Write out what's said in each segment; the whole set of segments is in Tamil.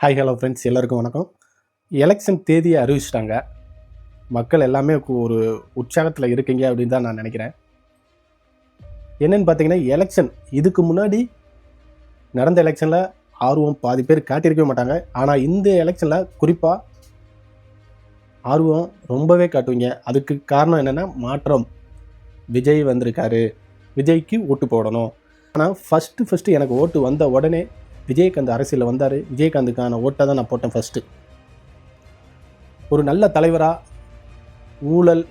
ஹாய் ஹலோ ஃப்ரெண்ட்ஸ், எல்லாருக்கும் வணக்கம். எலெக்ஷன் தேதியை அறிவிச்சிட்டாங்க. மக்கள் எல்லாமே ஒரு உற்சாகத்தில் இருக்கீங்க அப்படின்னு தான் நான் நினைக்கிறேன். என்னென்னு பார்த்தீங்கன்னா, எலெக்ஷன் இதுக்கு முன்னாடி நடந்த எலெக்ஷனில் ஆர்வம் பாதி பேர் காட்டியிருக்கவே மாட்டாங்க. ஆனால் இந்த எலெக்ஷனில் குறிப்பாக ஆர்வம் ரொம்பவே காட்டுவீங்க. அதுக்கு காரணம் என்னென்னா, மாற்றம். விஜய் வந்திருக்காரு, விஜய்க்கு ஓட்டு போடணும். ஆனால் ஃபஸ்ட்டு எனக்கு ஓட்டு வந்த உடனே விஜயகாந்த் அரசியலில் வந்தார். விஜயகாந்துக்கான ஓட்டை தான் நான் போட்டேன். ஃபஸ்ட்டு ஒரு நல்ல தலைவராக, ஊழல்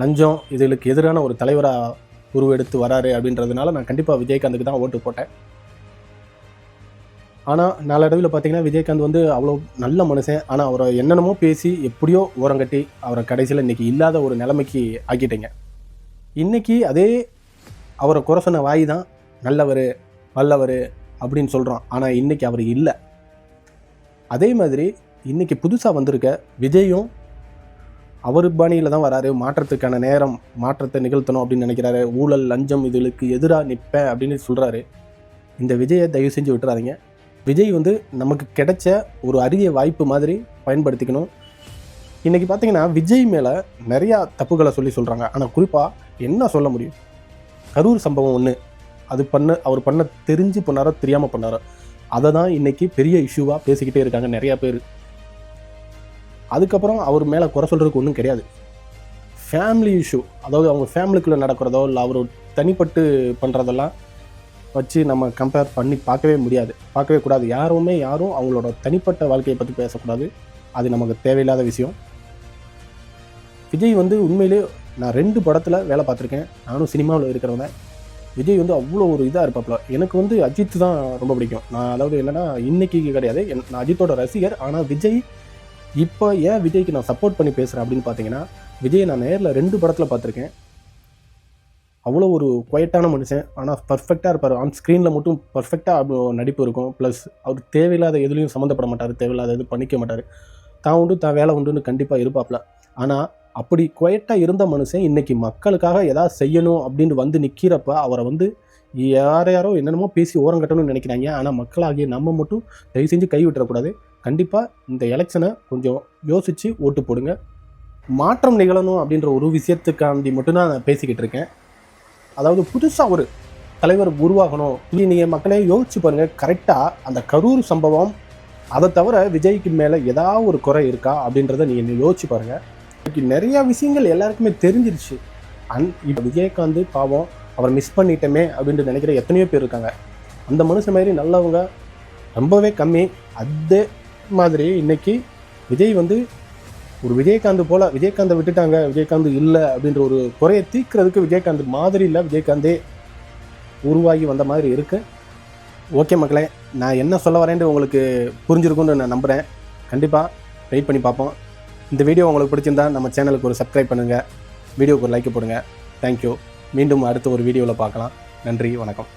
லஞ்சம் இதுகளுக்கு எதிரான ஒரு தலைவராக உருவெடுத்து வராரு அப்படின்றதுனால நான் கண்டிப்பாக விஜயகாந்துக்கு தான் ஓட்டு போட்டேன். ஆனால் நாளடைவில் பார்த்தீங்கன்னா, விஜயகாந்த் அவ்வளோ நல்ல மனுஷன். ஆனால் அவரை என்னென்னமோ பேசி எப்படியோ ஓரங்கட்டி அவரை கடைசியில் இன்றைக்கி இல்லாத ஒரு நிலைமைக்கு ஆக்கிட்டேங்க. இன்றைக்கி அதே அவரை குறை சொன்ன வாய் தான் நல்லவர் வல்லவர் அப்படின்னு சொல்கிறோம். ஆனால் இன்றைக்கி அவர் இல்லை. அதே மாதிரி இன்றைக்கி புதுசாக வந்திருக்க விஜயும் அவர் பாணியில் தான் வராரு. மாற்றத்துக்கான நேரம், மாற்றத்தை நிகழ்த்தணும் அப்படின்னு நினைக்கிறாரு. ஊழல் லஞ்சம் இதுகளுக்கு எதிராக நிற்பேன் அப்படின்னு சொல்கிறாரு. இந்த விஜயை தயவு செஞ்சு விட்டுறாதீங்க. விஜய் நமக்கு கிடைச்ச ஒரு அரிய வாய்ப்பு மாதிரி பயன்படுத்திக்கணும். இன்றைக்கி பார்த்தீங்கன்னா, விஜய் மேலே நிறையா தப்புகளை சொல்கிறாங்க. ஆனால் குறிப்பாக என்ன சொல்ல முடியும்? கரூர் சம்பவம் ஒன்று, அது அவர் பண்ண தெரிஞ்சு பண்ணாரோ தெரியாமல் பண்ணாரோ, அதை தான் இன்றைக்கி பெரிய இஷ்யூவாக பேசிக்கிட்டே இருக்காங்க நிறையா பேர். அதுக்கப்புறம் அவர் மேலே குறை சொல்கிறதுக்கு ஒன்றும் கிடையாது. ஃபேமிலி இஷ்யூ, அதாவது அவங்க ஃபேமிலிக்குள்ளே நடக்கிறதோ இல்லை அவர் தனிப்பட்டு பண்ணுறதெல்லாம் வச்சு நம்ம கம்பேர் பண்ணி பார்க்கவே கூடாது. யாரும் அவங்களோட தனிப்பட்ட வாழ்க்கையை பற்றி பேசக்கூடாது. அது நமக்கு தேவையில்லாத விஷயம். விஜய் உண்மையிலே நான் 2 படத்தில் வேலை பார்த்துருக்கேன். நானும் சினிமாவில் இருக்கிறவங்க. விஜய் அவ்வளோ ஒரு இதாக இருப்பாப்புல. எனக்கு அஜித் தான் ரொம்ப பிடிக்கும். நான் அதாவது என்னென்னா, இன்றைக்கி கிடையாது, நான் அஜித்தோட ரசிகர். ஆனால் விஜய் இப்போ ஏன் விஜய்க்கு நான் சப்போர்ட் பண்ணி பேசுகிறேன் அப்படின்னு பார்த்தீங்கன்னா, விஜய் நான் நேரில் 2 படத்தில் பார்த்துருக்கேன். அவ்வளோ ஒரு குவைட்டான மனுஷன். ஆனால் பர்ஃபெக்டாக இருப்பார். ஆன் ஸ்க்ரீனில் மட்டும் பர்ஃபெக்டாக நடிப்பு இருக்கும். ப்ளஸ் அவர் தேவையில்லாத எதுலேயும் சம்மந்தப்பட மாட்டார். தேவையில்லாத இது பண்ணிக்க மாட்டார். தான் வேலை உண்டுன்னு கண்டிப்பாக இருப்பாப்புல. ஆனால் அப்படி குவைட்டாக இருந்த மனுஷன் இன்றைக்கி மக்களுக்காக எதாவது செய்யணும் அப்படின்னு நிற்கிறப்ப அவரை யாரோ என்னென்னமோ பேசி ஓரங்கட்டணும்னு நினைக்கிறாங்க. ஆனால் மக்களாகிய நம்ம மட்டும் தயவு செஞ்சு கை விட்டுறக்கூடாது. கண்டிப்பாக இந்த எலெக்ஷனை கொஞ்சம் யோசித்து ஓட்டு போடுங்க. மாற்றம் நிகழணும் அப்படின்ற ஒரு விஷயத்துக்காண்டி மட்டும்தான் நான் பேசிக்கிட்டு இருக்கேன். அதாவது புதுசாக ஒரு தலைவர் உருவாகணும். நீங்கள் மக்களே யோசிச்சு பாருங்கள். கரெக்டாக அந்த கரூர் சம்பவம், அதை தவிர விஜய்க்கு மேலே ஏதாவது ஒரு குறை இருக்கா அப்படின்றத நீங்கள் யோசிச்சு பாருங்கள். நிறையா விஷயங்கள் எல்லாருக்குமே தெரிஞ்சிருச்சு. இப்போ விஜயகாந்த் பாவம் அவர் மிஸ் பண்ணிட்டோமே அப்படின்ட்டு நினைக்கிற எத்தனையோ பேர் இருக்காங்க. அந்த மனுஷன் மாதிரி நல்லவங்க ரொம்பவே கம்மி. அதே மாதிரி இன்றைக்கி விஜய் ஒரு விஜயகாந்த் போல் விஜயகாந்தை விட்டுட்டாங்க, விஜயகாந்த் இல்லை அப்படின்ற ஒரு குறையை தீர்க்கிறதுக்கு விஜயகாந்த் மாதிரி இல்லை, விஜயகாந்தே உருவாகி வந்த மாதிரி இருக்குது. ஓகே மக்களே, நான் என்ன சொல்ல வரேன்ட்டு உங்களுக்கு புரிஞ்சிருக்குன்னு நான் நம்புகிறேன். கண்டிப்பாக வெயிட் பண்ணி பார்ப்போம். இந்த வீடியோ உங்களுக்கு பிடிச்சிருந்தா நம்ம சேனலுக்கு ஒரு சப்ஸ்கிரைப் பண்ணுங்கள், வீடியோக்கு ஒரு லைக் போடுங்க. தேங்க்யூ. மீண்டும் அடுத்த ஒரு வீடியோவில் பார்க்கலாம். நன்றி, வணக்கம்.